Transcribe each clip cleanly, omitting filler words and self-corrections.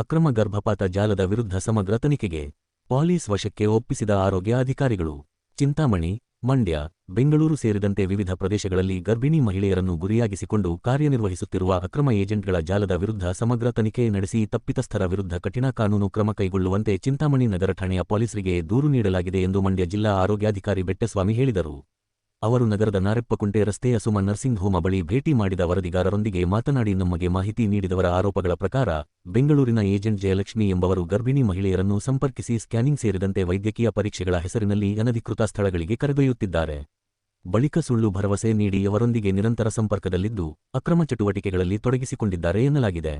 ಅಕ್ರಮ ಗರ್ಭಪಾತ ಜಾಲದ ವಿರುದ್ಧ ಸಮಗ್ರ ತನಿಖೆಗೆ ಪೊಲೀಸ್ ವಶಕ್ಕೆ ಒಪ್ಪಿಸಿದ ಆರೋಗ್ಯ ಅಧಿಕಾರಿಗಳು. ಚಿಂತಾಮಣಿ, ಮಂಡ್ಯ, ಬೆಂಗಳೂರು ಸೇರಿದಂತೆ ವಿವಿಧ ಪ್ರದೇಶಗಳಲ್ಲಿ ಗರ್ಭಿಣಿ ಮಹಿಳೆಯರನ್ನು ಗುರಿಯಾಗಿಸಿಕೊಂಡು ಕಾರ್ಯನಿರ್ವಹಿಸುತ್ತಿರುವ ಅಕ್ರಮ ಏಜೆಂಟ್ಗಳ ಜಾಲದ ವಿರುದ್ಧ ಸಮಗ್ರ ತನಿಖೆ ನಡೆಸಿ ತಪ್ಪಿತಸ್ಥರ ವಿರುದ್ಧ ಕಠಿಣ ಕಾನೂನು ಕ್ರಮ ಕೈಗೊಳ್ಳುವಂತೆ ಚಿಂತಾಮಣಿ ನಗರ ಠಾಣೆಯ ಪೊಲೀಸರಿಗೆ ದೂರು ನೀಡಲಾಗಿದೆ ಎಂದು ಮಂಡ್ಯ ಜಿಲ್ಲಾ ಆರೋಗ್ಯಾಧಿಕಾರಿ ಬೆಟ್ಟಸ್ವಾಮಿ ಹೇಳಿದರು. ಅವರು ನಗರದ ನಾರೆಪ್ಪಕುಂಟೆ ರಸ್ತೆಯ ಸುಮ ನರ್ಸಿಂಗ್ ಹೋಮ ಬಳಿ ಭೇಟಿ ಮಾಡಿದ ವರದಿಗಾರರೊಂದಿಗೆ ಮಾತನಾಡಿ, ನಮಗೆ ಮಾಹಿತಿ ನೀಡಿದವರ ಆರೋಪಗಳ ಪ್ರಕಾರ ಬೆಂಗಳೂರಿನ ಏಜೆಂಟ್ ಜಯಲಕ್ಷ್ಮಿ ಎಂಬವರು ಗರ್ಭಿಣಿ ಮಹಿಳೆಯರನ್ನು ಸಂಪರ್ಕಿಸಿ ಸ್ಕ್ಯಾನಿಂಗ್ ಸೇರಿದಂತೆ ವೈದ್ಯಕೀಯ ಪರೀಕ್ಷೆಗಳ ಹೆಸರಿನಲ್ಲಿ ಅನಧಿಕೃತ ಸ್ಥಳಗಳಿಗೆ ಕರೆದೊಯ್ಯುತ್ತಿದ್ದಾರೆ. ಬಳಿಕ ಸುಳ್ಳು ಭರವಸೆ ನೀಡಿ ಅವರೊಂದಿಗೆ ನಿರಂತರ ಸಂಪರ್ಕದಲ್ಲಿದ್ದು ಅಕ್ರಮ ಚಟುವಟಿಕೆಗಳಲ್ಲಿ ತೊಡಗಿಸಿಕೊಂಡಿದ್ದಾರೆ ಎನ್ನಲಾಗಿದೆ.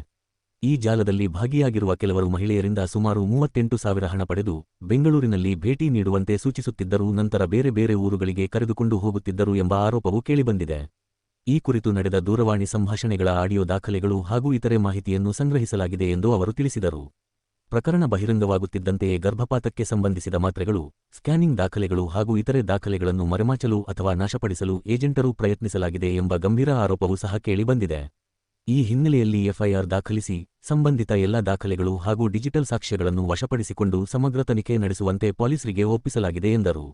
ಈ ಜಾಲದಲ್ಲಿ ಭಾಗಿಯಾಗಿರುವ ಕೆಲವರು ಮಹಿಳೆಯರಿಂದ ಸುಮಾರು 38,000 ಹಣ ಪಡೆದು ಬೆಂಗಳೂರಿನಲ್ಲಿ ಭೇಟಿ ನೀಡುವಂತೆ ಸೂಚಿಸುತ್ತಿದ್ದರೂ ನಂತರ ಬೇರೆ ಬೇರೆ ಊರುಗಳಿಗೆ ಕರೆದುಕೊಂಡು ಹೋಗುತ್ತಿದ್ದರು ಎಂಬ ಆರೋಪವೂ ಕೇಳಿಬಂದಿದೆ. ಈ ಕುರಿತು ನಡೆದ ದೂರವಾಣಿ ಸಂಭಾಷಣೆಗಳ ಆಡಿಯೋ ದಾಖಲೆಗಳು ಹಾಗೂ ಇತರೆ ಮಾಹಿತಿಯನ್ನು ಸಂಗ್ರಹಿಸಲಾಗಿದೆ ಎಂದು ಅವರು ತಿಳಿಸಿದರು. ಪ್ರಕರಣ ಬಹಿರಂಗವಾಗುತ್ತಿದ್ದಂತೆಯೇ ಗರ್ಭಪಾತಕ್ಕೆ ಸಂಬಂಧಿಸಿದ ಮಾತ್ರೆಗಳು, ಸ್ಕ್ಯಾನಿಂಗ್ ದಾಖಲೆಗಳು ಹಾಗೂ ಇತರೆ ದಾಖಲೆಗಳನ್ನು ಮರೆಮಾಚಲು ಅಥವಾ ನಾಶಪಡಿಸಲು ಏಜೆಂಟರು ಪ್ರಯತ್ನಿಸಲಾಗಿದೆ ಎಂಬ ಗಂಭೀರ ಆರೋಪವೂ ಸಹ ಕೇಳಿಬಂದಿದೆ. ಈ ಹಿನ್ನೆಲೆಯಲ್ಲಿ ಎಫ್ಐಆರ್ ದಾಖಲಿಸಿ ಸಂಬಂಧಿತ ಎಲ್ಲ ದಾಖಲೆಗಳು ಹಾಗೂ ಡಿಜಿಟಲ್ ಸಾಕ್ಷ್ಯಗಳನ್ನು ವಶಪಡಿಸಿಕೊಂಡು ಸಮಗ್ರ ತನಿಖೆ ನಡೆಸುವಂತೆ ಪೊಲೀಸರಿಗೆ ಒಪ್ಪಿಸಲಾಗಿದೆ ಎಂದರು.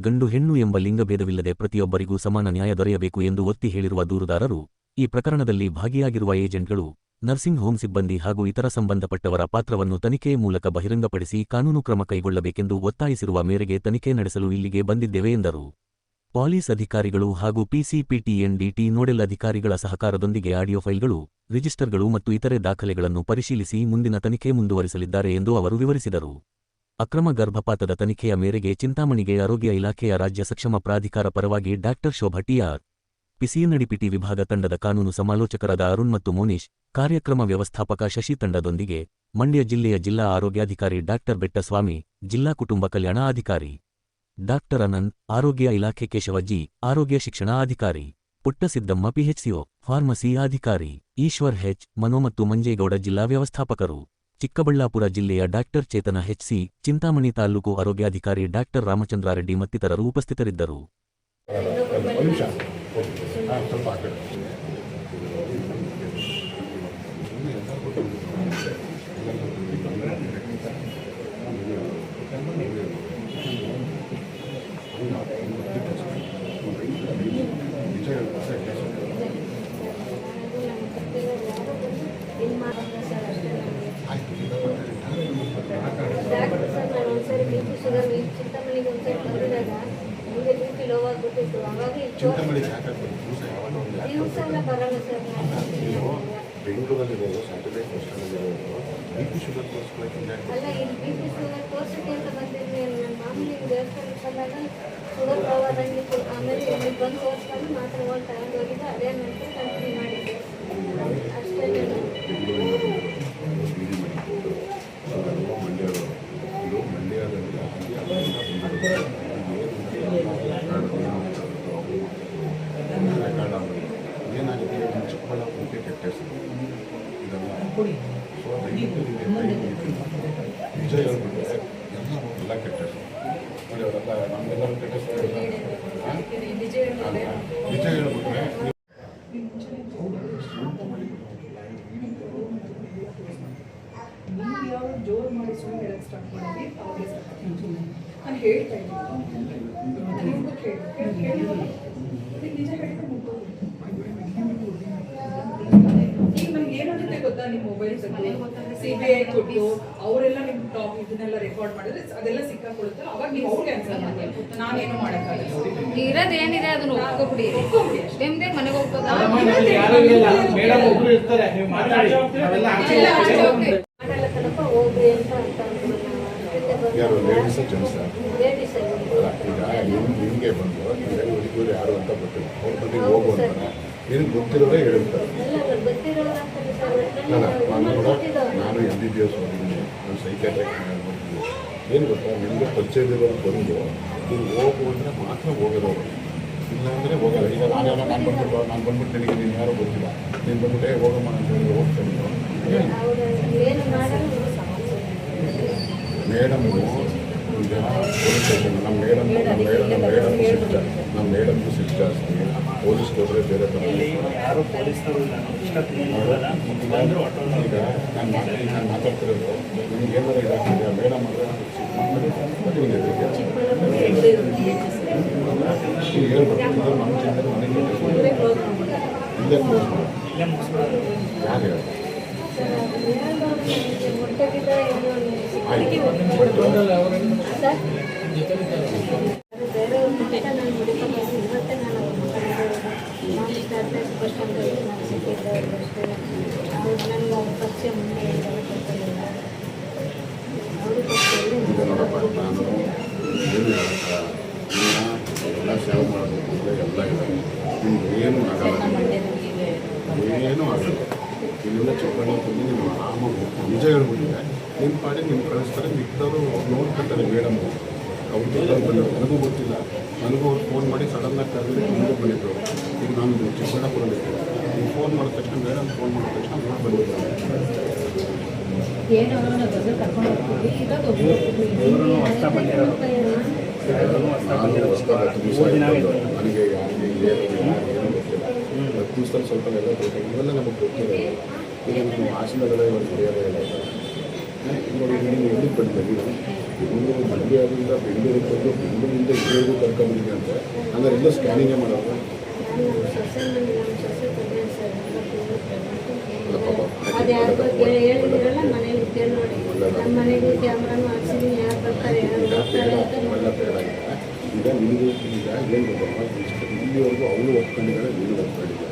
ಗಂಡು ಹೆಣ್ಣು ಎಂಬ ಲಿಂಗಭೇದವಿಲ್ಲದೆ ಪ್ರತಿಯೊಬ್ಬರಿಗೂ ಸಮಾನ ನ್ಯಾಯ ದೊರೆಯಬೇಕು ಎಂದು ಒತ್ತಿ ಹೇಳಿರುವ ದೂರುದಾರರು, ಈ ಪ್ರಕರಣದಲ್ಲಿ ಭಾಗಿಯಾಗಿರುವ ಏಜೆಂಟ್ಗಳು, ನರ್ಸಿಂಗ್ ಹೋಮ್ ಸಿಬ್ಬಂದಿ ಹಾಗೂ ಇತರ ಸಂಬಂಧಪಟ್ಟವರ ಪಾತ್ರವನ್ನು ತನಿಖೆ ಮೂಲಕ ಬಹಿರಂಗಪಡಿಸಿ ಕಾನೂನು ಕ್ರಮ ಕೈಗೊಳ್ಳಬೇಕೆಂದು ಒತ್ತಾಯಿಸಿರುವ ಮೇರೆಗೆ ತನಿಖೆ ನಡೆಸಲು ಇಲ್ಲಿಗೆ ಬಂದಿದ್ದೇವೆ ಎಂದರು. ಪೊಲೀಸ್ ಅಧಿಕಾರಿಗಳು ಹಾಗೂ ಪಿಸಿಪಿಟಿಎನ್ಡಿಟಿ ನೋಡೆಲ್ ಅಧಿಕಾರಿಗಳ ಸಹಕಾರದೊಂದಿಗೆ ಆಡಿಯೋ ಫೈಲ್ಗಳು, ರಿಜಿಸ್ಟರ್ಗಳು ಮತ್ತು ಇತರೆ ದಾಖಲೆಗಳನ್ನು ಪರಿಶೀಲಿಸಿ ಮುಂದಿನ ತನಿಖೆ ಮುಂದುವರಿಸಲಿದ್ದಾರೆ ಎಂದು ಅವರು ವಿವರಿಸಿದರು. ಅಕ್ರಮ ಗರ್ಭಪಾತದ ತನಿಖೆಯ ಮೇರೆಗೆ ಚಿಂತಾಮಣಿಗೆ ಆರೋಗ್ಯ ಇಲಾಖೆಯ ರಾಜ್ಯ ಸಕ್ಷಮ ಪ್ರಾಧಿಕಾರ ಪರವಾಗಿ ಡಾಕ್ಟರ್ ಶೋಭಾ ಟಿಆರ್, ಪಿಸಿಎನ್ಡಿಪಿಟಿ ವಿಭಾಗ ತಂಡದ ಕಾನೂನು ಸಮಾಲೋಚಕರಾದ ಅರುಣ್ ಮತ್ತು ಮೋನೀಶ್, ಕಾರ್ಯಕ್ರಮ ವ್ಯವಸ್ಥಾಪಕ ಶಶಿ ತಂಡದೊಂದಿಗೆ ಮಂಡ್ಯ ಜಿಲ್ಲೆಯ ಜಿಲ್ಲಾ ಆರೋಗ್ಯಾಧಿಕಾರಿ ಡಾಕ್ಟರ್ ಬೆಟ್ಟಸ್ವಾಮಿ, ಜಿಲ್ಲಾ ಕುಟುಂಬ ಕಲ್ಯಾಣ ಅಧಿಕಾರಿ ಡಾಕ್ಟರ್ ಅನಂತ್, ಆರೋಗ್ಯ ಇಲಾಖೆ ಕೇಶವ ಜಿ, ಆರೋಗ್ಯ ಶಿಕ್ಷಣ ಅಧಿಕಾರಿ ಪುಟ್ಟಸಿದ್ದಮ್ಮ ಪಿಎಚ್ಸಿಒ, ಫಾರ್ಮಸಿ ಅಧಿಕಾರಿ ಈಶ್ವರ್ ಹೆಚ್, ಮನೋ ಮತ್ತು ಮಂಜೇಗೌಡ ಜಿಲ್ಲಾ ವ್ಯವಸ್ಥಾಪಕರು, ಚಿಕ್ಕಬಳ್ಳಾಪುರ ಜಿಲ್ಲೆಯ ಡಾಕ್ಟರ್ ಚೇತನ ಹೆಚ್ಸಿ, ಚಿಂತಾಮಣಿ ತಾಲೂಕು ಆರೋಗ್ಯಾಧಿಕಾರಿ ಡಾಕ್ಟರ್ ರಾಮಚಂದ್ರಾರೆಡ್ಡಿ ಮತ್ತಿತರರು ಉಪಸ್ಥಿತರಿದ್ದರು. ಬೆಂಗಳೂರಲ್ಲಿರೋದು ಸ್ಯಾಟಲೈಟ್ ಹಾಸ್ಪಿಟಲ್ BP ಶುಗರ್ ತೋರಿಸ್ಕೊಳ್ಳೋಕೆ ಅಲ್ಲ, ಇಲ್ಲಿ BP ಶುಗರ್ ತೋರಿಸಕ್ಕೆ ಅಂತ ಬಂದಿದ್ವಿ. ನಾನು ಮಾಮೂಲಿ ದೇವಸ್ಥಾನಕ್ಕೆಲ್ಲ ಶುಗರ್ ಪವರ್ ಆಗಿತ್ತು. ಆಮೇಲೆ ಇಲ್ಲಿ ಬಂದು ತೋರಿಸ್ಕೊಂಡು ಮಾತ್ರೆಗಳು ತಗೊಂಡು ಹೋಗಿದ್ದು, ಅದೇ ನಂತರ ಕಂಟಿನ್ಯೂ ಮಾಡಿದ್ದೆ ಅಷ್ಟೇ. ಏನಾಗಿದೆ ಚಿಕ್ಕಬಳ್ಳಾಪುರಕ್ಕೆ ಕೆಟ್ಟ ಹೆಸರು ಇದೆಲ್ಲ. ಸೊ ನಿಜ ಹೇಳ್ಬಿಟ್ರೆ ಎಲ್ಲ ಕೆಟ್ಟ ಹೆಸರು ನೋಡಿ. ಅವರೆಲ್ಲ ನಮ್ಮೆಲ್ಲರೂ ಕೆಟ್ಟ ಹೆಸರು ನಿಜ ಹೇಳ್ಬಿಟ್ರೆ ಯಾವ ಜೋರು ಮಾಡಿ ಸುಳ್ಳು ಹೇಳಕ್ಕೆ ಸ್ಟಾರ್ಟ್ ಮಾಡಿದ್ವಿ. ಅವಾಗಲೇ ನಾನು ಹೇಳ್ತಾ ಇದ್ದೀನಿ, ನಿಜ ಹೇಳಿದ್ರೆ ಮುಗ್ದೋದು. ಈಗ ನಮ್ಗೆ ಏನಾಗುತ್ತೆ ಗೊತ್ತಾ, ನಿಮ್ಮ ಮೊಬೈಲ್ CBI ಕೊಟ್ಟು ಅವರೆಲ್ಲ ನಿಮ್ಮ ಟಾಪ್ ಇದನ್ನೆಲ್ಲ ರೆಕಾರ್ಡ್ ಮಾಡಿದ್ರೆ ಅದೆಲ್ಲ ಸಿಕ್ಕಾಕೊಳ್ಳುತ್ತೆ. ಅವಾಗ ನೀವು ಅವ್ರಿಗೆ ಆನ್ಸರ್ ಮಾಡಿ, ನಾನೇನು ಮಾಡೋಕ್ಕಾಗಲ್ಲ. ಇರೋದೇನಿದೆ ಅದನ್ನು ಒಪ್ಕೊಬಿಡಿ. ನಿಮ್ದೇ ಮನೆಗೆ ಹೋಗ್ಬೋದಾ? ಹೋಗ್ರಿ ಅಂತ ಯಾರು ಲೇಡೀಸ್ ಜೆಂಟ್ಸ್ ಈಗ ನಿಮಗೆ ಬಂದು ಇವರು ಯಾರು ಅಂತ ಗೊತ್ತಿಲ್ಲ. ಅವ್ರ ಬಗ್ಗೆ ಹೋಗು ಅಂತಾರೆ, ನಿನಗೆ ಗೊತ್ತಿರೋದೇ ಹೇಳಿರ್ತಾರೆ. ನಾನು MBBS ಓದಿದ್ದೀನಿ, ನಾನು ಸೈಕ್ಯಾಟ್ರಿಕ್ ಮಾಡ್ತೀನಿ. ಏನು ಗೊತ್ತಾ, ನಿಮಗೆ ಪರಿಚಯದವರು ಬಂದು ನೀವು ಹೋಗು ಅಂದರೆ ಮಾತ್ರ ಹೋಗೋದವರು, ಇಲ್ಲಾಂದರೆ ಹೋಗೋಲ್ಲ. ಈಗ ನಾನು ಬಂದ್ಬಿಟ್ಟು ನಿನಗೆ ನೀನು ಯಾರೋ ಗೊತ್ತಿಲ್ಲ, ನೀನು ಬಂದ್ಬಿಟ್ಟೆ ಹೋಗಮ್ಮ ಅಂತ ಹೇಳಿ ಹೋಗ್ತೇನೆ. ಮೇಡಮು ಈಗ ನಮ್ಮ ಮೇಡಮ್ಗೂ ಸಿಟ್ಟು ಜಾಸ್ತಿ, ಪೊಲೀಸ್ ಹೋದರೆ ಬೇರೆ ಥರ. ಯಾರು ಪೊಲೀಸರು ಇಲ್ಲ, ಈಗ ನಾನು ಮಾತಾಡ್ತಿರೋದು ನಿಮ್ಗೆ ಏನಾದ್ರು ಇದಾಗ್ತಿದೆ ಮೇಡಮ್ ಅಂದರೆ ಹೇಳ್ಬೇಕು ನಮ್ಮ ಚಿಂತೆ ಮನೆಗೆ ಇಲ್ಲೇ ಕ್ಲೋಸ್ ಮಾಡಿ ಯಾರು ಹೇಳಿ ನೋಡಪ್ಪ, ನಾನು ಏನು ಎಲ್ಲ ಸೇವೆ ಮಾಡಬೇಕು ಅಂದರೆ ಎಲ್ಲ ಇದೆ. ನಿಮ್ಗೆ ಏನು ಆಗಲ್ಲ, ಏನೂ ಆಗಲ್ಲ. ಇಲ್ಲಿಂದ ಚಿಕ್ಕಬಳ್ಳಾಪುರ ತಂದು ನೀವು ಆರಾಮಾಗಿ ಹೋಗ್ತೀವಿ. ನಿಜ ಹೇಳ್ಬಿಟ್ಟಿದೆ, ನಿಮ್ಮ ಪಾಡಿ ನೀವು ಕಳಿಸ್ತಾರೆ, ಮಿಕ್ಕವರು ನೋಡ್ಕೊತಾರೆ ಮೇಡಮ್. ಅವ್ರು ಬಂದರು, ನನಗೂ ಗೊತ್ತಿಲ್ಲ. ನನಗೂ ಅವ್ರು ಫೋನ್ ಮಾಡಿ ಸಡನ್ನಾಗಿ ಕರೆದು ಮುಂದೆ ಬಂದಿದ್ದರು. ಈಗ ನಾನು ಚಿಕ್ಕಬಳ್ಳಾಪುರಲ್ಲಿದ್ದೆ, ನೀವು ಫೋನ್ ಮಾಡಿದ ತಕ್ಷಣ ಮೇಡಮ್ ಫೋನ್ ಮಾಡಿದ ತಕ್ಷಣ ನೋಡಿ ಬಂದಿದ್ದಾರೆ. ನಾನು ಹೊಸ್ದಾಗಿ 10 ದಿವಸ ನನಗೆ ಯಾರಿಗೆ ಏನು ಗೊತ್ತಿಲ್ಲ. 10 ದಿವಸದಲ್ಲಿ ಸ್ವಲ್ಪ ಎಲ್ಲ ಗೊತ್ತಾಗಿ ಇವೆಲ್ಲ ನಮಗೆ ಗೊತ್ತಿರೋದು. ಈಗ ನಾವು ಹಾಸನದಲ್ಲೇ ಇವಾಗ ನಡೆಯೋದೇ ಇಲ್ಲ. ನೋಡಿ ನೀವು ಎಲ್ಲಿಗೆ ಬಂದಿದ್ದೀವಿ, ನೀವು ಮಂಡ್ಯದಿಂದ ಬೆಂಗಳೂರಿಗೆ ಬಂದು ಬೆಂಗಳೂರಿಂದ ಇಲ್ಲಿವರೆಗೂ ಕರ್ಕೊಂಡ್ಬಂದಿದೆ ಅಂತ ಅಂದರೆ ಎಲ್ಲ ಸ್ಕ್ಯಾನಿಂಗೇ ಮಾಡೋದು. ಎಲ್ಲ ಬೇಡಾಗಿದೆ. ಈಗ ನಿಮಗೂ ಈಗ ಏನು ಗೊತ್ತಮ್ಮ, ಇಲ್ಲಿವರೆಗೂ ಅವನು ಒಪ್ಕೊಂಡಿದ್ದಾರೆ, ನೀನು ಒಪ್ಕೊಂಡಿದ್ದಾರೆ,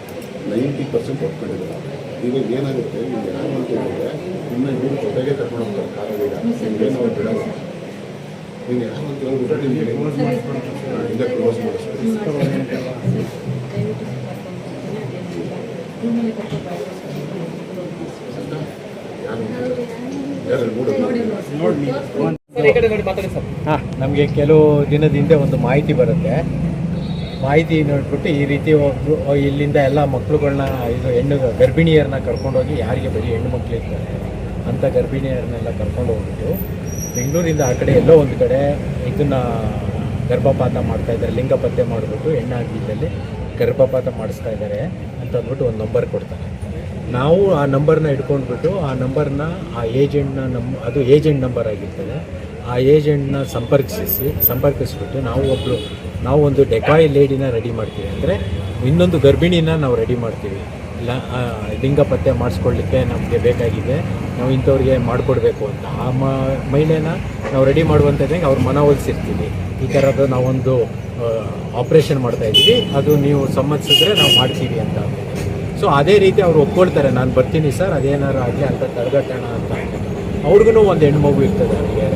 90% ಒಪ್ಕೊಂಡಿದ್ದಾರೆ. ಈಗ ಏನಾಗುತ್ತೆ, ನೀವು ಯಾರು ಅಂತ ಹೇಳಿದ್ರೆ ಇನ್ನು ಇವರು ಜೊತೆಗೆ ಕರ್ಕೊಂಡು ಹೋಗ್ತಾರೆ ಕಾರಲ್ಲಿ. ನಿಮ್ಗೇನು ಅವ್ರು ಬಿಡಲ್ಲ. ನೀವು ಯಾರು ಅಂತ ಹೇಳ್ಬಿಟ್ಟು ನಿಮಗೆ ಹಿಂದೆ ಕ್ಲೋಸ್ ಮಾಡಿಸ್ಬೇಕು. ಯಾರು ಹಾಂ, ನಮಗೆ ಕೆಲವು ದಿನದ ಹಿಂದೆ ಒಂದು ಮಾಹಿತಿ ಬರುತ್ತೆ. ಮಾಹಿತಿ ನೋಡ್ಬಿಟ್ಟು ಈ ರೀತಿ ಒಬ್ಬರು ಇಲ್ಲಿಂದ ಎಲ್ಲ ಮಕ್ಕಳುಗಳನ್ನ ಇದು ಗರ್ಭಿಣಿಯರನ್ನ ಕರ್ಕೊಂಡೋಗಿ, ಯಾರಿಗೆ ಬರೀ ಹೆಣ್ಣು ಮಕ್ಕಳು ಇರ್ತಾರೆ ಅಂಥ ಗರ್ಭಿಣಿಯರನ್ನೆಲ್ಲ ಕರ್ಕೊಂಡು ಹೋಗ್ಬಿಟ್ಟು ಬೆಂಗಳೂರಿಂದ ಆ ಕಡೆ ಎಲ್ಲೋ ಒಂದು ಕಡೆ ಇದನ್ನು ಗರ್ಭಪಾತ ಮಾಡ್ತಾಯಿದ್ದಾರೆ. ಲಿಂಗ ಪತ್ತೆ ಮಾಡಿಬಿಟ್ಟು ಹೆಣ್ಣಾಗಿದ್ದಲ್ಲಿ ಗರ್ಭಪಾತ ಮಾಡಿಸ್ತಾ ಇದ್ದಾರೆ ಅಂತ ಅಂದ್ಬಿಟ್ಟು ಒಂದು ನಂಬರ್ ಕೊಡ್ತಾರೆ. ನಾವು ಆ ನಂಬರ್ನ ಇಟ್ಕೊಂಡ್ಬಿಟ್ಟು ಆ ನಂಬರ್ನ ಆ ಏಜೆಂಟ್ನ ಅದು ಏಜೆಂಟ್ ನಂಬರ್ ಆಗಿರ್ತದೆ. ಆ ಏಜೆಂಟ್ನ ಸಂಪರ್ಕಿಸ್ಬಿಟ್ಟು ನಾವು ಒಂದು ಡೆಕಾಯ್ ಲೇಡಿನ ರೆಡಿ ಮಾಡ್ತೀವಿ. ಅಂದರೆ ಇನ್ನೊಂದು ಗರ್ಭಿಣಿನ ನಾವು ರೆಡಿ ಮಾಡ್ತೀವಿ. ಇಲ್ಲ ಲಿಂಗ ಪತ್ತೆ ಮಾಡಿಸ್ಕೊಳ್ಳಿಕ್ಕೆ ನಮಗೆ ಬೇಕಾಗಿದೆ, ನಾವು ಇಂಥವ್ರಿಗೆ ಮಾಡಿಕೊಡ್ಬೇಕು ಅಂತ. ಆ ಮಹಿಳೆನ ನಾವು ರೆಡಿ ಮಾಡುವಂಥದ್ದಂಗೆ ಅವ್ರ ಮನವೊಲಿಸಿರ್ತೀವಿ. ಈ ಥರದ್ದು ನಾವೊಂದು ಆಪ್ರೇಷನ್ ಮಾಡ್ತಾಯಿದ್ದೀವಿ, ಅದು ನೀವು ಸಮ್ಮತಿಸಿದ್ರೆ ನಾವು ಮಾಡ್ತೀವಿ ಅಂತ. ಸೊ ಅದೇ ರೀತಿ ಅವ್ರು ಒಪ್ಕೊಳ್ತಾರೆ, ನಾನು ಬರ್ತೀನಿ ಸರ್, ಅದೇನಾರು ಆಗಲಿ ಅಂತ ತಡೆಗಟ್ಟೋಣ ಅಂತ. ಅವ್ರಿಗೂ ಒಂದು ಹೆಣ್ಮಗು ಇರ್ತದೆ ಅವರಿಗೆ.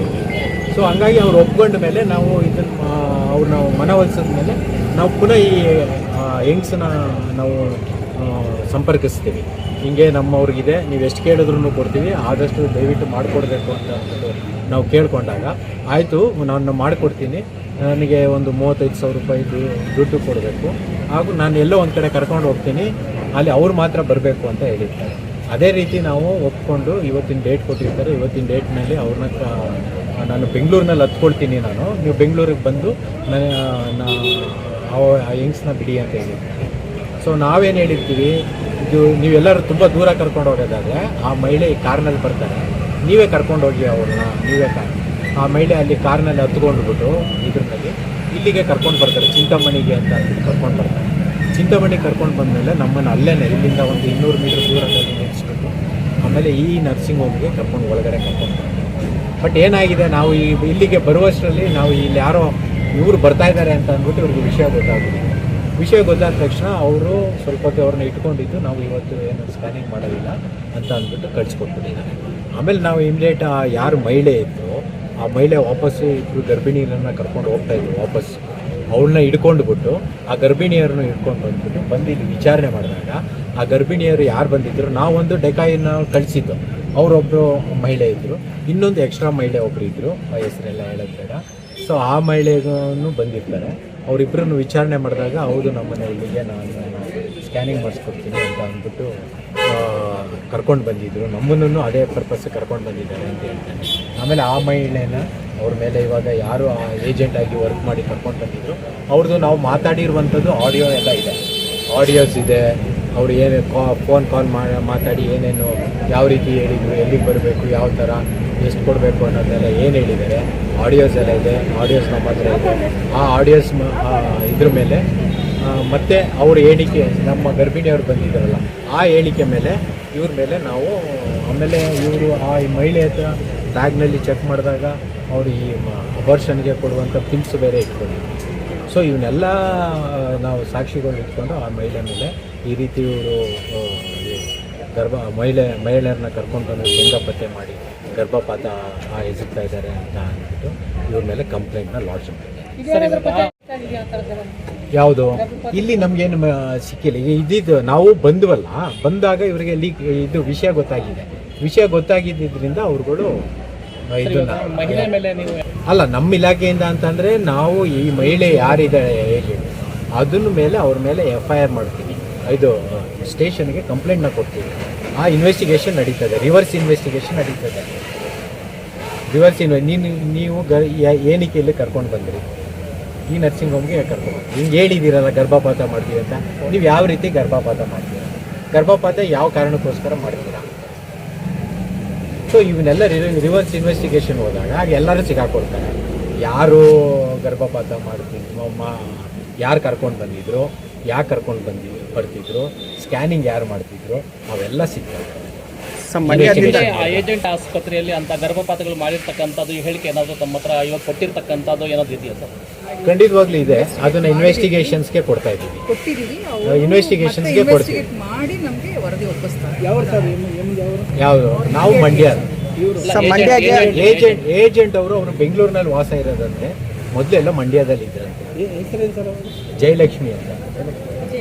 ಸೊ ಹಂಗಾಗಿ ಅವ್ರು ಒಪ್ಕೊಂಡ ಮೇಲೆ ನಾವು ಇದನ್ನು ಅವ್ರನ್ನ ಮನವೊಲಿಸಿದ ಮೇಲೆ ನಾವು ಪುನಃ ಈ ಯಂಗ್ಸ್ನ ನಾವು ಸಂಪರ್ಕಿಸ್ತೀವಿ. ಹಿಂಗೆ ನಮ್ಮವ್ರಿಗಿದೆ, ನೀವು ಎಷ್ಟು ಕೇಳಿದ್ರೂ ಕೊಡ್ತೀವಿ, ಆದಷ್ಟು ದಯವಿಟ್ಟು ಮಾಡಿಕೊಡ್ಬೇಕು ಅಂತ ನಾವು ಕೇಳ್ಕೊಂಡಾಗ ಆಯಿತು ನಾನು ಮಾಡಿಕೊಡ್ತೀನಿ, ನನಗೆ ಒಂದು 35,000 ರೂಪಾಯಿ ದುಡ್ಡು ಕೊಡಬೇಕು, ಹಾಗೂ ನಾನು ಎಲ್ಲೋ ಒಂದು ಕಡೆ ಕರ್ಕೊಂಡು ಹೋಗ್ತೀನಿ, ಅಲ್ಲಿ ಅವ್ರು ಮಾತ್ರ ಬರಬೇಕು ಅಂತ ಹೇಳಿರ್ತಾರೆ. ಅದೇ ರೀತಿ ನಾವು ಒಪ್ಕೊಂಡು ಇವತ್ತಿನ ಡೇಟ್ ಕೊಟ್ಟಿರ್ತಾರೆ. ಇವತ್ತಿನ ಡೇಟ್ನಲ್ಲಿ ಅವ್ರನ್ನ ನಾನು ಬೆಂಗಳೂರಿನಲ್ಲಿ ಹತ್ಕೊಳ್ತೀನಿ, ನೀವು ಬೆಂಗಳೂರಿಗೆ ಬಂದು ಆ ಯಂಗ್ಸ್ನ ಬಿಡಿ ಅಂತ ಹೇಳಿರ್ತಾರೆ. ಸೊ ನಾವೇನು ಹೇಳಿರ್ತೀವಿ, ಇದು ನೀವೆಲ್ಲರೂ ತುಂಬ ದೂರ ಕರ್ಕೊಂಡು ಹೋಗೋದಾದರೆ ಆ ಮಹಿಳೆ ಈ ಕಾರ್ನಲ್ಲಿ ಬರ್ತಾರೆ, ನೀವೇ ಕರ್ಕೊಂಡು ಹೋಗಿ ಅವ್ರನ್ನ, ಆ ಮಹಿಳೆ ಅಲ್ಲಿ ಕಾರ್ನಲ್ಲಿ ಹತ್ಕೊಂಡ್ಬಿಟ್ಟು ಇದ್ರಲ್ಲಿ ಇಲ್ಲಿಗೆ ಕರ್ಕೊಂಡು ಬರ್ತಾರೆ, ಚಿಂತಾಮಣಿಗೆ ಅಂತ ಕರ್ಕೊಂಡು ಬರ್ತಾರೆ. ಚಿಂತಾಮಣಿಗೆ ಕರ್ಕೊಂಡು ಬಂದಮೇಲೆ ನಮ್ಮನ್ನು ಅಲ್ಲೇ ಇಲ್ಲಿಂದ ಒಂದು 200 ಮೀಟರ್ ದೂರದಲ್ಲಿ ನಿಲ್ಲಿಸ್ಬಿಟ್ಟು ಆಮೇಲೆ ಈ ನರ್ಸಿಂಗ್ ಹೋಮ್ಗೆ ಕರ್ಕೊಂಡು ಒಳಗಡೆ ಕರ್ಕೊಂಡು ಬರ್ತಾರೆ. ಬಟ್ ಏನಾಗಿದೆ, ನಾವು ಇಲ್ಲಿಗೆ ಬರುವಷ್ಟರಲ್ಲಿ ನಾವು ಇಲ್ಲಿ ಯಾರೋ ಇವರು ಬರ್ತಾ ಇದ್ದಾರೆ ಅಂತ ಅಂದ್ಬಿಟ್ಟು ಇವ್ರಿಗೆ ವಿಷಯ ಗೊತ್ತಾದ ತಕ್ಷಣ ಅವರು ಸ್ವಲ್ಪ ಹೊತ್ತು ಅವ್ರನ್ನ ಇಟ್ಕೊಂಡಿದ್ದು, ನಾವು ಇವತ್ತು ಏನು ಸ್ಕ್ಯಾನಿಂಗ್ ಮಾಡೋದಿಲ್ಲ ಅಂತ ಅಂದ್ಬಿಟ್ಟು ಕಳಿಸ್ಕೊಟ್ಬಿಟ್ಟಿದ್ದಾರೆ. ಆಮೇಲೆ ನಾವು ಇಮಿಡಿಯೇಟ್ ಯಾರು ಮಹಿಳೆ ಇತ್ತು ಆ ಮಹಿಳೆ ವಾಪಸ್ಸು ಇಬ್ಬರು ಗರ್ಭಿಣಿಯರನ್ನು ಕರ್ಕೊಂಡು ಹೋಗ್ತಾಯಿದ್ರು. ವಾಪಸ್ ಅವಳನ್ನ ಹಿಡ್ಕೊಂಡ್ಬಿಟ್ಟು ಆ ಗರ್ಭಿಣಿಯರನ್ನು ಹಿಡ್ಕೊಂಡು ಬಂದು ಇಲ್ಲಿ ವಿಚಾರಣೆ ಮಾಡಿದಾಗ ಆ ಗರ್ಭಿಣಿಯರು ಯಾರು ಬಂದಿದ್ದರು, ನಾವೊಂದು ಡೆಕಾಯಿನ ಕಳಿಸಿದ್ದು, ಅವರೊಬ್ಬರು ಮಹಿಳೆ ಇದ್ದರು, ಇನ್ನೊಂದು ಎಕ್ಸ್ಟ್ರಾ ಮಹಿಳೆ ಒಬ್ಬರು ಇದ್ದರು, ಹೆಸರೆಲ್ಲ ಹೇಳೋದು ಬೇಡ. ಸೊ ಆ ಮಹಿಳೆಗೂ ಬಂದಿರ್ತಾರೆ. ಅವರಿಬ್ಬರನ್ನು ವಿಚಾರಣೆ ಮಾಡಿದಾಗ ಹೌದು ನಮ್ಮನೆ ಇಲ್ಲಿಗೆ ನಾನು ಸ್ಕ್ಯಾನಿಂಗ್ ಮಾಡಿಸ್ಕೊಡ್ತೀನಿ ಅಂತ ಅಂದ್ಬಿಟ್ಟು ಕರ್ಕೊಂಡು ಬಂದಿದ್ರು, ನಮ್ಮನ್ನು ಅದೇ ಪರ್ಪಸ್ ಕರ್ಕೊಂಡು ಬಂದಿದ್ದಾರೆ ಅಂತ ಹೇಳ್ತಾನೆ. ಆಮೇಲೆ ಆ ಮಹಿಳೆನ ಅವ್ರ ಮೇಲೆ ಇವಾಗ ಯಾರು ಆ ಏಜೆಂಟ್ ಆಗಿ ವರ್ಕ್ ಮಾಡಿ ಕರ್ಕೊಂಡು ಬಂದಿದ್ರು ಅವ್ರದ್ದು ನಾವು ಮಾತಾಡಿರುವಂಥದ್ದು ಆಡಿಯೋ ಎಲ್ಲ ಇದೆ, ಆಡಿಯೋಸ್ ಇದೆ. ಅವರು ಏನು ಫೋನ್ ಕಾಲ್ ಮಾತಾಡಿ ಏನೇನು ಯಾವ ರೀತಿ ಹೇಳಿದರು, ಎಲ್ಲಿಗೆ ಬರಬೇಕು, ಯಾವ ಥರ ಎಷ್ಟು ಕೊಡಬೇಕು ಅನ್ನೋದೆಲ್ಲ ಏನು ಹೇಳಿದ್ದಾರೆ, ಆಡಿಯೋಸ್ ಎಲ್ಲ ಇದೆ. ಆಡಿಯೋಸ್ ನಮ್ಮ ಹತ್ರ ಇದೆ. ಆ ಆಡಿಯೋಸ್ ಇದ್ರ ಮೇಲೆ ಮತ್ತು ಅವ್ರ ಹೇಳಿಕೆ, ನಮ್ಮ ಗರ್ಭಿಣಿಯವ್ರು ಬಂದಿದ್ದಾರಲ್ಲ ಆ ಹೇಳಿಕೆ ಮೇಲೆ ಇವ್ರ ಮೇಲೆ ನಾವು, ಆಮೇಲೆ ಇವರು ಆ ಮಹಿಳೆ ಹತ್ರ ಬ್ಯಾಗ್ನಲ್ಲಿ ಚೆಕ್ ಮಾಡಿದಾಗ ಅವರು ಈ ಅಬಾರ್ಷನ್ಗೆ ಕೊಡುವಂಥ ಪಿಲ್ಸ್ ಬೇರೆ ಇಟ್ಕೊಂಡಿದ್ರು. ಸೊ ಇವನ್ನೆಲ್ಲ ನಾವು ಸಾಕ್ಷಿಗಳು ಇಟ್ಕೊಂಡು ಆ ಮಹಿಳೆ ಮೇಲೆ ಈ ರೀತಿ ಇವರು ಮಹಿಳೆಯರನ್ನ ಕರ್ಕೊಂಡು ಬಂದು ಲಿಂಗ ಪತ್ತೆ ಮಾಡಿ ಗರ್ಭಪಾತ ಎಸಗ್ತಾ ಇದ್ದಾರೆ ಅಂತ ಅಂದ್ಬಿಟ್ಟು ಇವ್ರ ಮೇಲೆ ಕಂಪ್ಲೇಂಟ್ನ ಲಾಡ್ಜ್ ಮಾಡಿದ್ದಾರೆ. ಯಾವುದು ಇಲ್ಲಿ ನಮಗೇನು ಸಿಕ್ಕಿಲ್ಲ. ಇದ್ದಿದ್ದು ನಾವು ಬಂದ್ವಲ್ಲ, ಬಂದಾಗ ಇವರಿಗೆ ಇದು ವಿಷಯ ಗೊತ್ತಾಗಿದ್ದರಿಂದ ಅವ್ರುಗಳು ಇದನ್ನ ಅಲ್ಲ, ನಮ್ಮ ಇಲಾಖೆಯಿಂದ ಅಂತಂದರೆ ನಾವು ಈ ಮಹಿಳೆ ಯಾರಿದ್ದಾಳೆ ಏಜೆಂಟ್ ಅದನ್ನ ಮೇಲೆ ಅವ್ರ ಮೇಲೆ FIR ಮಾಡ್ತೀವಿ, ಇದು ಸ್ಟೇಷನ್ಗೆ ಕಂಪ್ಲೇಂಟ್ನ ಕೊಡ್ತೀವಿ. ಆ ಇನ್ವೆಸ್ಟಿಗೇಷನ್ ನಡೀತದೆ, ರಿವರ್ಸ್ ಇನ್ವೆಸ್ಟಿಗೇಷನ್ ನಡೀತದೆ. ನೀವು ಏನಕ್ಕೆ ಇಲ್ಲಿ ಕರ್ಕೊಂಡು ಬಂದ್ರಿ, ಈ ನರ್ಸಿಂಗ್ ಹೋಮ್ಗೆ ಕರ್ಕೊಂಡು ಹಿಂಗೆ ಹೇಳಿದ್ದೀರಲ್ಲ ಗರ್ಭಪಾತ ಮಾಡ್ತೀವಿ ಅಂತ, ನೀವು ಯಾವ ರೀತಿ ಗರ್ಭಪಾತ ಮಾಡ್ತೀರ, ಗರ್ಭಪಾತ ಯಾವ ಕಾರಣಕ್ಕೋಸ್ಕರ ಮಾಡ್ತೀರಾ? ಸೊ ಇವನ್ನೆಲ್ಲ ರಿವರ್ಸ್ ಇನ್ವೆಸ್ಟಿಗೇಷನ್ ಹೋದಾಗ ಆಗ ಎಲ್ಲರೂ ಸಿಗಾಕೊಡ್ತಾರೆ. ಯಾರು ಗರ್ಭಪಾತ ಯಾರು ಕರ್ಕೊಂಡು ಬಂದಿದ್ರು, ಯಾಕೆ ಕರ್ಕೊಂಡು ಬರ್ತಿದ್ರು, ಸ್ಕ್ಯಾನಿಂಗ್ ಯಾರು ಮಾಡ್ತಿದ್ರು, ಅವೆಲ್ಲ ಸಿಗ್ತವೆ. ಏಜೆಂಟ್ ಆಸ್ಪತ್ರೆಯಲ್ಲಿ ಅಂತ ಗರ್ಭಪಾತಗಳು ಮಾಡಿರ್ತಕ್ಕಂಥದ್ದು ಹೇಳಿಕೆ ಏನಾದರೂ ತಮ್ಮ ಹತ್ರ ಇವಾಗ ಕೊಟ್ಟಿರ್ತಕ್ಕಂಥದ್ದು ಏನಾದರೂ ಇದೆಯಾ ಸರ್? ಖಂಡಿತವಾಗ್ಲೂ ಇದೆ. ಅದನ್ನ ಇನ್ವೆಸ್ಟಿಗೇಷನ್ಸ್ಗೆ ಕೊಡ್ತಾ ಇದ್ದೀವಿ, ಇನ್ವೆಸ್ಟಿಗೇಷನ್ಸ್ಗೆ ಕೊಡ್ತೀವಿ. ಮಾಡಿ ನಮಗೆ ವರದಿ ಒಪ್ಪಿಸ್ತಾರೆ. ಯಾವುದು ನಾವು ಮಂಡ್ಯ ಏಜೆಂಟ್ ಅವರು ಬೆಂಗಳೂರಿನಲ್ಲಿ ವಾಸ ಇರೋದಂತೆ, ಮೊದಲೆಲ್ಲ ಮಂಡ್ಯದಲ್ಲಿ ಇದ್ರಂತೆ. ಜಯಲಕ್ಷ್ಮಿ ಅಂತ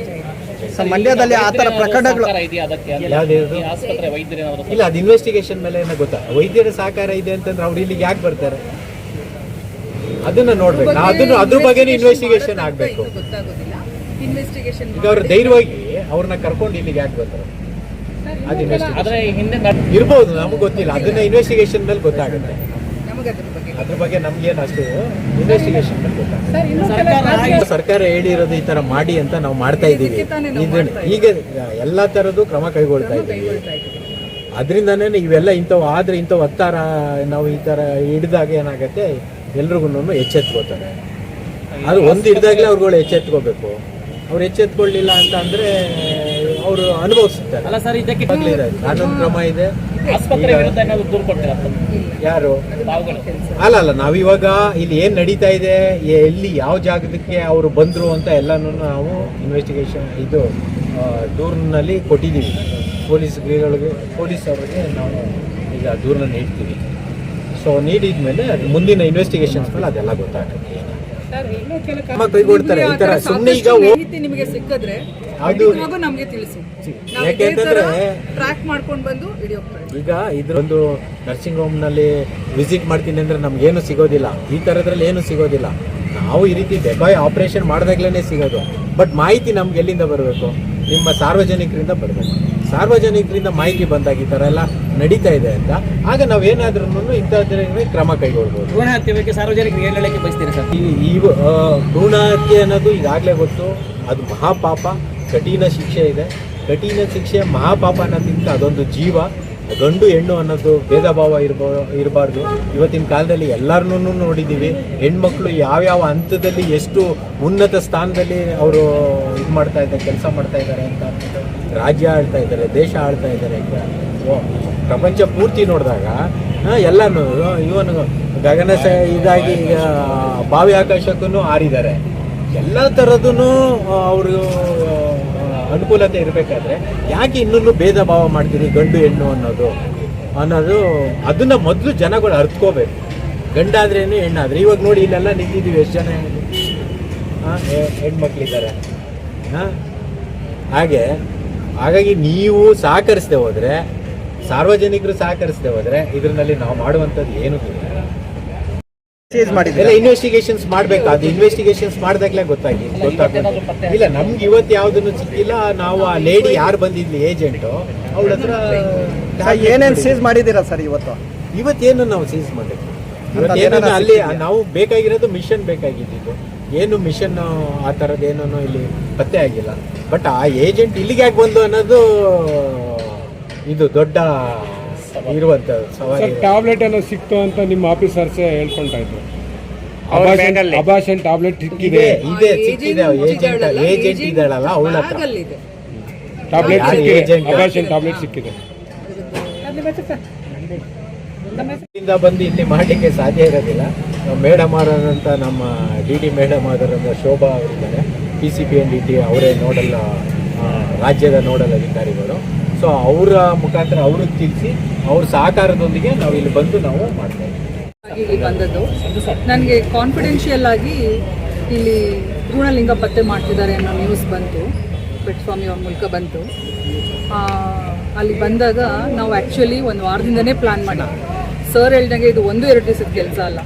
ಮಂಡ್ಯದಲ್ಲಿ ಆ ಥರ ಪ್ರಕರಣಗಳು ಇದೆಯಾ ಅದಕ್ಕೆ? ಯಾವ್ದು ಆಸ್ಪತ್ರೆ ವೈದ್ಯರೇನಾದ್ರು ಇಲ್ಲ, ಅದು ಇನ್ವೆಸ್ಟಿಗೇಷನ್ ಮೇಲೆ ಏನೋ ಗೊತ್ತಾ. ವೈದ್ಯರ ಸಹಕಾರ ಇದೆ ಅಂತಂದ್ರೆ ಅವ್ರು ಇಲ್ಲಿಗೆ ಯಾಕೆ ಬರ್ತಾರೆ ಅದನ್ನ ನೋಡ್ಬೇಕು. ಅದ್ರ ಬಗ್ಗೆನೇ ಇನ್ವೆಸ್ಟಿಗೇಷನ್ ಆಗಬೇಕು. ಈಗ ಅವ್ರು ಧೈರ್ಯವಾಗಿ ಅವ್ರನ್ನ ಕರ್ಕೊಂಡು ಇಲ್ಲಿಗೆ ಯಾಕೆ ಬರ್ತಾರೆ ಅದು ಆದ್ರೆ ಹಿಂದೆ ಇರ್ಬೋದು, ನಮಗೆ ಗೊತ್ತಿಲ್ಲ. ಅದನ್ನ ಇನ್ವೆಸ್ಟಿಗೇಷನ್ ಮೇಲೆ ಗೊತ್ತಾಗುತ್ತೆ. ಅದ್ರ ಬಗ್ಗೆ ನಮ್ಗೇನು ಅಷ್ಟು ಇನ್ವೆಸ್ಟಿಗೇಷನ್ ಮೇಲೆ ಗೊತ್ತಾಗುತ್ತೆ. ಸರ್ಕಾರ ಹೇಳಿರೋದು ಈ ತರ ಮಾಡಿ ಅಂತ ನಾವು ಮಾಡ್ತಾ ಇದ್ದೀವಿ. ಈಗ ಎಲ್ಲ ತರದ್ದು ಕ್ರಮ ಕೈಗೊಳ್ತಾ ಇದ್ದೀವಿ. ಅದರಿಂದನೇ ಇವೆಲ್ಲ ಇಂಥವು ಆದ್ರೆ ಇಂಥವು ಹತ್ತಾರ ನಾವು ಈ ತರ ಹಿಡಿದಾಗ ಏನಾಗುತ್ತೆ, ಎಲ್ರಿಗೂ ಎಚ್ಚೆತ್ಕೋತಾರೆ. ಅದು ಒಂದು ಹಿಡಿದಾಗಲೇ ಅವ್ರುಗಳು ಎಚ್ಚೆತ್ಕೋಬೇಕು. ಅವ್ರು ಎಚ್ಚೆತ್ಕೊಳ್ಳಿಲ್ಲ ಅಂತ ಅಂದ್ರೆ ಅವರು ಅನುಭವಿಸ್ತಾರೆ. ಅಲ್ಲ ಸರ್, ಇದಕ್ಕೆ ಕಾನೂನು ಕ್ರಮ ಇದೆ. ಆಸ್ಪತ್ರೆ ವಿರುದ್ಧ ಏನಾದ್ರು ದೂರು ಕೊಡ್ತೀರಾ ಯಾರು? ಅಲ್ಲ, ನಾವಿವಾಗ ಇಲ್ಲಿ ಏನ್ ನಡೀತಾ ಇದೆ, ಎಲ್ಲಿ ಯಾವ ಜಾಗದಕ್ಕೆ ಅವರು ಬಂದ್ರು ಅಂತ ಎಲ್ಲಾನು ನಾವು ಇನ್ವೆಸ್ಟಿಗೇಷನ್ ಇದು ದೂರಿನಲ್ಲಿ ಕೊಟ್ಟಿದ್ದೀವಿ. ಪೊಲೀಸ್ ಅವರಿಗೆ ನಾವು ಈಗ ದೂರನ್ನ ನೀಡ್ತೀವಿ. ಸೊ ನೀಡಿದ ಮೇಲೆ ಮುಂದಿನ ಇನ್ವೆಸ್ಟಿಗೇಷನ್ಸ್ ಮೇಲೆ ಅದೆಲ್ಲ ಗೊತ್ತಾಗುತ್ತೆ. ಕೈಗೊಳ್ತಾರೆ. ಈ ತರ ಸುಮ್ಮನೆ ಈಗ ನಿಮಗೆ ಸಿಕ್ಕಿದ್ರೆ ಅದು ನಮಗೆ ತಿಳಿಸಿ, ಯಾಕೆಂತಂದ್ರೆ ಟ್ರ್ಯಾಕ್ ಮಾಡ್ಕೊಂಡು ಬಂದು ವಿಡಿಯೋ ಈಗ ಇದ್ರೊಂದು ನರ್ಸಿಂಗ್ ಹೋಮ್ ನಲ್ಲಿ ವಿಸಿಟ್ ಮಾಡ್ತೀನಿ ಅಂದ್ರೆ ನಮ್ಗೇನು ಸಿಗೋದಿಲ್ಲ. ಈ ತರದ್ರಲ್ಲಿ ಏನು ಸಿಗೋದಿಲ್ಲ. ನಾವು ಈ ರೀತಿ ಡೆಕಾಯ್ ಆಪರೇಷನ್ ಮಾಡಿದಾಗ್ಲೇ ಸಿಗೋದು. ಬಟ್ ಮಾಹಿತಿ ನಮ್ಗೆ ಎಲ್ಲಿಂದ ಬರಬೇಕು? ನಿಮ್ಮ ಸಾರ್ವಜನಿಕರಿಂದ ಬರಬೇಕು. ಸಾರ್ವಜನಿಕರಿಂದ ಮಾಹಿತಿ ಬಂದಾಗ ಈ ಥರ ಎಲ್ಲ ನಡೀತಾ ಇದೆ ಅಂತ ಆಗ ನಾವೇನಾದ್ರೂ ಇಂಥದ್ರ ಕ್ರಮ ಕೈಗೊಳ್ಬೋದು. ಭ್ರೂಣ ಹತ್ಯೆ ಬಗ್ಗೆ ಸಾರ್ವಜನಿಕರಿಗೆ ಏನು ಹೇಳಕ್ಕೆ ಬಯಸ್ತೀರಿ ಸರ್? ಈ ಭ್ರೂಣ ಹತ್ಯೆ ಅನ್ನೋದು ಈಗಾಗಲೇ ಗೊತ್ತು. ಅದು ಮಹಾಪಾಪ, ಕಠಿಣ ಶಿಕ್ಷೆ ಇದೆ. ಕಠಿಣ ಶಿಕ್ಷೆ ಮಹಾಪಾಪ ಅನ್ನೋದಕ್ಕಿಂತ ಅದೊಂದು ಜೀವ. ಗಂಡು ಹೆಣ್ಣು ಅನ್ನೋದು ಭೇದ ಭಾವ ಇರಬಾರ್ದು. ಇವತ್ತಿನ ಕಾಲದಲ್ಲಿ ಎಲ್ಲರನ್ನೂ ನೋಡಿದ್ದೀವಿ. ಹೆಣ್ಮಕ್ಳು ಯಾವ್ಯಾವ ಹಂತದಲ್ಲಿ ಎಷ್ಟು ಉನ್ನತ ಸ್ಥಾನದಲ್ಲಿ ಅವರು ಇದು ಮಾಡ್ತಾ ಇದ್ದಾರೆ, ಕೆಲಸ ಮಾಡ್ತಾ ಇದ್ದಾರೆ ಅಂತ, ರಾಜ್ಯ ಆಳ್ತಾ ಇದ್ದಾರೆ, ದೇಶ ಆಳ್ತಾ ಇದ್ದಾರೆ ಅಂತ ಪ್ರಪಂಚ ಪೂರ್ತಿ ನೋಡಿದಾಗ ಎಲ್ಲನೂ ಇವನು ಗಗನ ಇದಾಗಿ ಬಾವಿ ಆಕಾಶಕ್ಕೂ ಹಾರಿದ್ದಾರೆ. ಎಲ್ಲ ಥರದೂ ಅವರು ಅನುಕೂಲತೆ ಇರಬೇಕಾದ್ರೆ ಯಾಕೆ ಇನ್ನೂ ಭೇದ ಭಾವ ಮಾಡ್ತೀರಿ ಗಂಡು ಹೆಣ್ಣು ಅನ್ನೋದು ಅದನ್ನ ಮೊದಲು ಜನಗಳು ಅರ್ಥಕೋಬೇಕು. ಗಂಡಾದ್ರೇನು ಹೆಣ್ಣಾದ್ರೆ. ಇವಾಗ ನೋಡಿ ಇಲ್ಲೆಲ್ಲ ನಿಂತಿದ್ದೀವಿ, ಎಷ್ಟು ಜನ ಹೆಣ್ಮಕ್ಳಿದ್ದಾರೆ. ಹಾಗಾಗಿ ನೀವು ಸಹಕರಿಸದೆ ಹೋದರೆ, ಸಾರ್ವಜನಿಕರು ಸಹಕರಿಸದೆ ಹೋದರೆ ಇದರಲ್ಲಿ ನಾವು ಮಾಡುವಂಥದ್ದು ಏನೂ ಇಲ್ಲ. ಸೀಸ್ ಮಾಡಿದ್ರೆ ಎಲ್ಲ ಇನ್ವೆಸ್ಟಿಗೇಷನ್ಸ್ ಮಾಡ್ಬೇಕು. ಅದು ಇನ್ವೆಸ್ಟಿಗೇಷನ್ಸ್ ಮಾಡಿದಾಗಲೇ ಗೊತ್ತಾಗ್ತದೆ. ಇಲ್ಲ ನಮ್ಗೆ ಇವತ್ತು ಯಾವುದನ್ನು ಸಿಕ್ಕಿಲ್ಲ. ನಾವು ಆ ಲೇಡಿ ಯಾರು ಬಂದಿದ್ಲಿ ಏಜೆಂಟು ಅವಳ ಹತ್ರ ಏನೇನು ಸೀಸ್ ಮಾಡಿದ್ದೀರಾ ಸರ್ ಇವತ್ತೇನು ನಾವು ಸೀಸ್ ಮಾಡಿದ್ವಿ. ಇವತ್ತೇನು ಅಲ್ಲಿ ನಾವು ಬೇಕಾಗಿರೋದು ಮಿಷನ್ ಬೇಕಾಗಿದ್ದು, ಏನು ಮಿಷನ್ ಆ ಥರದ್ದು ಏನೂ ಇಲ್ಲಿ ಪತ್ತೆ ಆಗಿಲ್ಲ. ಬಟ್ ಆ ಏಜೆಂಟ್ ಇಲ್ಲಿಗೆ ಯಾಕೆ ಬಂದು ಅನ್ನೋದು ಇದು ದೊಡ್ಡ ಇರುವಂತ ಸವಾಲು. ಟ್ಯಾಬ್ಲೆಟ್ ಎಲ್ಲ ಸಿಕ್ತು ಅಂತ ನಿಮ್ಮ ಆಫೀಸರ್ಸ್ ಹೇಳ್ಕೊಂತಾ ಇದ್ರು. ಅಬಾಷನ್ ಟ್ಯಾಬ್ಲೆಟ್ ಸಿಕ್ಕಿದೆ, ಇದೆ ಸಿಕ್ಕಿದೆ. ಏಜೆಂಟ್ ಇದ್ದಾಳಲ್ಲ ಅವಳ ಹತ್ರ ಟ್ಯಾಬ್ಲೆಟ್ ಯಾರು ಸಿಕ್ಕಿದೆ, agent? ಅಬಾಷನ್ ಟ್ಯಾಬ್ಲೆಟ್ ಸಿಕ್ಕಿದೆ. ಇಂದ ಬಂದು ಇಲ್ಲಿ ಮಾಡಲಿಕ್ಕೆ ಸಾಧ್ಯ ಇರೋದಿಲ್ಲ. ಮೇಡಮ್ ಅವರಂತ ನಮ್ಮ ಡಿ ಡಿ ಮೇಡಮ್ ಅವರಂತ ಶೋಭಾ ಅವರಿದ್ದಾರೆ, PCPNDT ಅವರೇ ನೋಡಲ್ ರಾಜ್ಯದ ನೋಡಲ್ ಅಧಿಕಾರಿಗಳು. ಸೊ ಅವರ ಮುಖಾಂತರ ಅವ್ರಿಗೆ ತಿಳಿಸಿ ಅವ್ರ ಸಹಕಾರದೊಂದಿಗೆ ನಾವು ಇಲ್ಲಿ ಬಂದು ನಾವು ಮಾಡ್ತಾ ಇದ್ದೀವಿ. ಇಲ್ಲಿ ಬಂದದ್ದು ನನಗೆ ಕಾನ್ಫಿಡೆನ್ಷಿಯಲ್ ಆಗಿ ಇಲ್ಲಿ ಭ್ರೂಣಲಿಂಗ ಪತ್ತೆ ಮಾಡ್ತಿದ್ದಾರೆ ಅನ್ನೋ ನ್ಯೂಸ್ ಬಂತು, ಪೆಟ್ಸ್ವಾಮಿ ಅವ್ರ ಮೂಲಕ ಬಂತು. ಅಲ್ಲಿ ಬಂದಾಗ ನಾವು ಆ್ಯಕ್ಚುಲಿ ಒಂದು ವಾರದಿಂದನೇ ಪ್ಲ್ಯಾನ್ ಮಾಡಿ, ಸರ್ ಹೇಳ್ದಂಗೆ ಇದು 1-2 ದಿವಸದ ಕೆಲಸ ಅಲ್ಲ.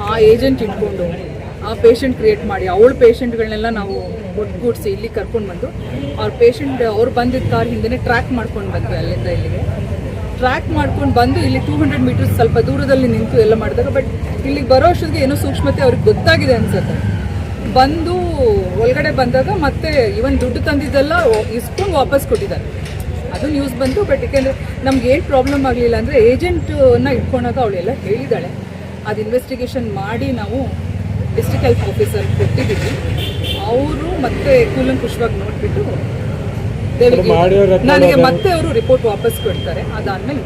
ಆ ಏಜೆಂಟ್ ಇಟ್ಕೊಂಡು ಆ ಪೇಷಂಟ್ ಕ್ರಿಯೇಟ್ ಮಾಡಿ ಅವಳ ಪೇಷಂಟ್ಗಳನ್ನೆಲ್ಲ ನಾವು ಒಟ್ಟುಗೂಡಿಸಿ ಇಲ್ಲಿ ಕರ್ಕೊಂಡು ಬಂದು ಅವ್ರ ಪೇಷಂಟ್ ಅವ್ರು ಬಂದಿದ್ದ ಕಾರ್ ಹಿಂದೆ ಟ್ರ್ಯಾಕ್ ಮಾಡ್ಕೊಂಡು ಬಂದ್ವಿ. ಅಲ್ಲಿಂದ ಇಲ್ಲಿಗೆ ಟ್ರ್ಯಾಕ್ ಮಾಡ್ಕೊಂಡು ಬಂದು ಇಲ್ಲಿ 200 ಮೀಟರ್ಸ್ ಸ್ವಲ್ಪ ದೂರದಲ್ಲಿ ನಿಂತು ಎಲ್ಲ ಮಾಡಿದಾಗ, ಬಟ್ ಇಲ್ಲಿಗೆ ಬರೋ ಅಷ್ಟೊತ್ತಿಗೆ ಏನೋ ಸೂಕ್ಷ್ಮತೆ ಅವ್ರಿಗೆ ಗೊತ್ತಾಗಿದೆ ಅನ್ಸುತ್ತೆ. ಬಂದು ಒಳಗಡೆ ಬಂದಾಗ ಮತ್ತೆ ಇವನ್ ದುಡ್ಡು ತಂದಿದ್ದೆಲ್ಲ ಇಸ್ಕೊಂಡು ವಾಪಸ್ ಕೊಟ್ಟಿದ್ದಾರೆ. ಅದು ನ್ಯೂಸ್ ಬಂತು. ಬಟ್ ಏಕೆಂದರೆ ನಮ್ಗೆ ಏನು ಪ್ರಾಬ್ಲಮ್ ಆಗಲಿಲ್ಲ ಅಂದರೆ ಏಜೆಂಟನ್ನ ಇಟ್ಕೊಂಡಾಗ ಅವಳೆಲ್ಲ ಹೇಳಿದ್ದಾಳೆ. ಅದು ಇನ್ವೆಸ್ಟಿಗೇಷನ್ ಮಾಡಿ ನಾವು ಡಿಸ್ಟ್ರಿಕ್ಟ್ ಹೆಲ್ತ್ ಆಫೀಸರ್ ಕೊಟ್ಟಿದ್ದೀವಿ. ಅವರು ಮತ್ತೆ ಕೂಲಂಕುಷವಾಗಿ ನೋಡಿಬಿಟ್ಟು ನನಗೆ ಮತ್ತೆ ಅವರು ರಿಪೋರ್ಟ್ ವಾಪಸ್ ಕೊಡ್ತಾರೆ. ಅದಾದಮೇಲೆ